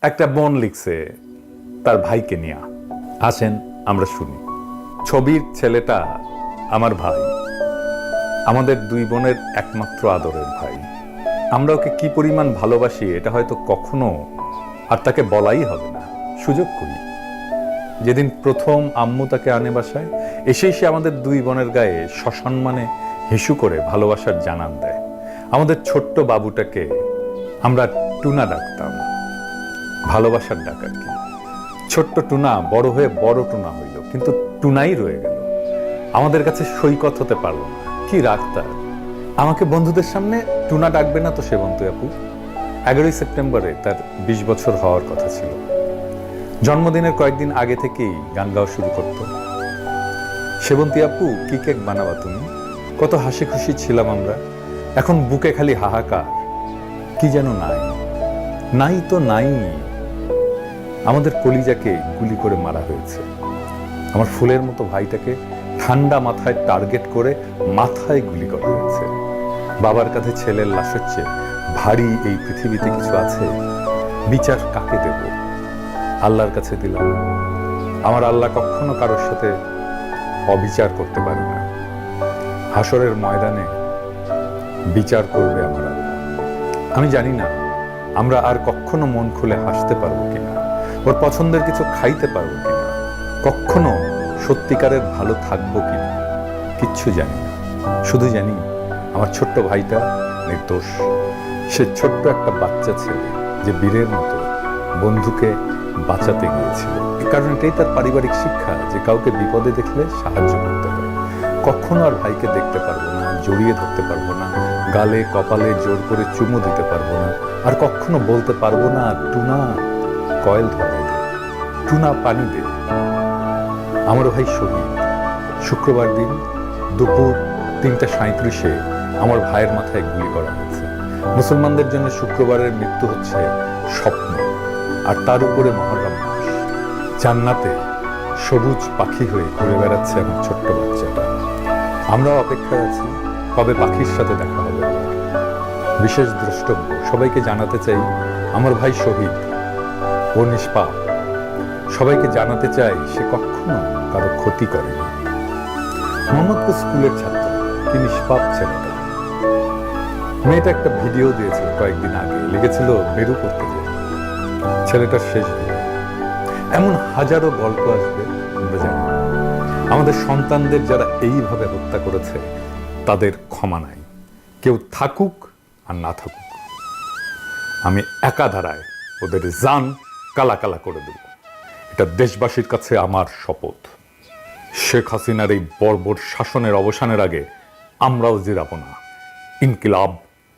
একটা বোন লিখছে তার ভাইকে নিয়ে। আসেন আমরা শুনি। ছবির ছেলেটা আমার ভাই, আমাদের দুই বোনের একমাত্র আদরের ভাই। আমরা ওকে কি পরিমাণ ভালোবাসি এটা হয়তো কখনো আর তাকে বলাই হবে না, সুযোগ করি। যেদিন প্রথম আম্মু তাকে আনে বাসায়, এসেই সে আমাদের দুই বোনের গায়ে সসম্মানে হিসু করে ভালোবাসার জানান দেয়। আমাদের ছোট্ট বাবুটাকে আমরা টুনা ডাকতাম, ভালোবাসার ডাক আর কি। ছোট্ট টুনা বড় হয়ে বড় টুনা হইল, কিন্তু টুনাই রয়ে গেল, আমাদের কাছে সৈকত হতে পারল না। কি রাগ তার! আমাকে বন্ধুদের সামনে টুনা ডাকবে না তো সেবন্তী আপু? 11ই সেপ্টেম্বরে তার 20 বছর হওয়ার কথা ছিল। জন্মদিনের কয়েকদিন আগে থেকেই গান গাওয়া শুরু করত। সেবন্তী আপু, কি কেক বানাবা তুমি? কত হাসি খুশি ছিলাম আমরা, এখন বুকে খালি হাহাকার। কি যেন নাই, নাই তো নাই। আমাদের কলিজাকে গুলি করে মারা হয়েছে। আমার ফুলের মতো ভাইটাকে ঠান্ডা মাথায় টার্গেট করে মাথায় গুলি করা হয়েছে। বাবার কাছে ছেলের লাশের চেয়ে ভারী এই পৃথিবীতে কিছু আছে? বিচার কাকে দেব? আল্লাহর কাছে দিলাম। আমার আল্লাহ কখনো কারোর সাথে অবিচার করতে পারে না। হাসরের ময়দানে বিচার করবে আমার আল্লাহ। আমি জানি না আমরা আর কখনো মন খুলে হাসতে পারবো কিনা, ওর পছন্দের কিছু খাইতে পারবো কিনা, কখনো সত্যিকারের ভালো থাকবো কিনা, কিচ্ছু জানি না। শুধু জানি আমার ছোট্ট ভাইটা নির্দোষ। সে ছোট্ট একটা বাচ্চা ছেলে যে বীরের মতো বন্ধুকে বাঁচাতে গিয়েছিল। কারণ এটাই তার পারিবারিক শিক্ষা, যে কাউকে বিপদে দেখলে সাহায্য করতে হয়। কখনো আর ভাইকে দেখতে পারবো না, জড়িয়ে ধরতে পারবো না, গালে কপালে জোর করে চুমু দিতে পারবো না, আর কখনো বলতে পারবো না টুনা কয়েল ধরে দে, টুনা পানি দে। আমার ভাই শহীদ। শুক্রবার দিন দুপুর 3:37 আমার ভাইয়ের মাথায় গুলি করা হয়েছে। মুসলমানদের জন্য শুক্রবারের মৃত্যু হচ্ছে স্বপ্ন, আর তার উপরে মহররম মাস। জান্নাতে সবুজ পাখি হয়ে ঘুরে বেড়াচ্ছে আমার ছোট্ট বাচ্চাটা। আমরাও অপেক্ষায় আছি কবে পাখির সাথে দেখা হবে। বিশেষ দ্রষ্টব্য সবাইকে জানাতে চাই, আমার ভাই শহীদ, ও নিষ্পাপ। সবাইকে জানাতে চাই সে কখনো কারো ক্ষতি করেনি। মোহাম্মদপুর স্কুলের ছাত্র, কি নিষ্পাপ ছেলেটা। মেয়েটা একটা ভিডিও দিয়েছিল কয়েকদিন আগে, লিখেছিল মেরু করতে যায়। ছেলেটার শেষ ভিডিও। এমন হাজারো গল্প আসবে আমরা জানি। আমাদের সন্তানদের যারা এইভাবে হত্যা করেছে তাদের ক্ষমা নাই, কেউ থাকুক আর না থাকুক। আমি একা ধারায় ওদের জান কালা কালা করে দেব, এটা দেশবাসীর কাছে আমার শপথ। শেখ হাসিনার এই বর্বর শাসনের অবসানের আগে আমরাও জিরাবো না। ইনকিলাব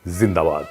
জিন্দাবাদ।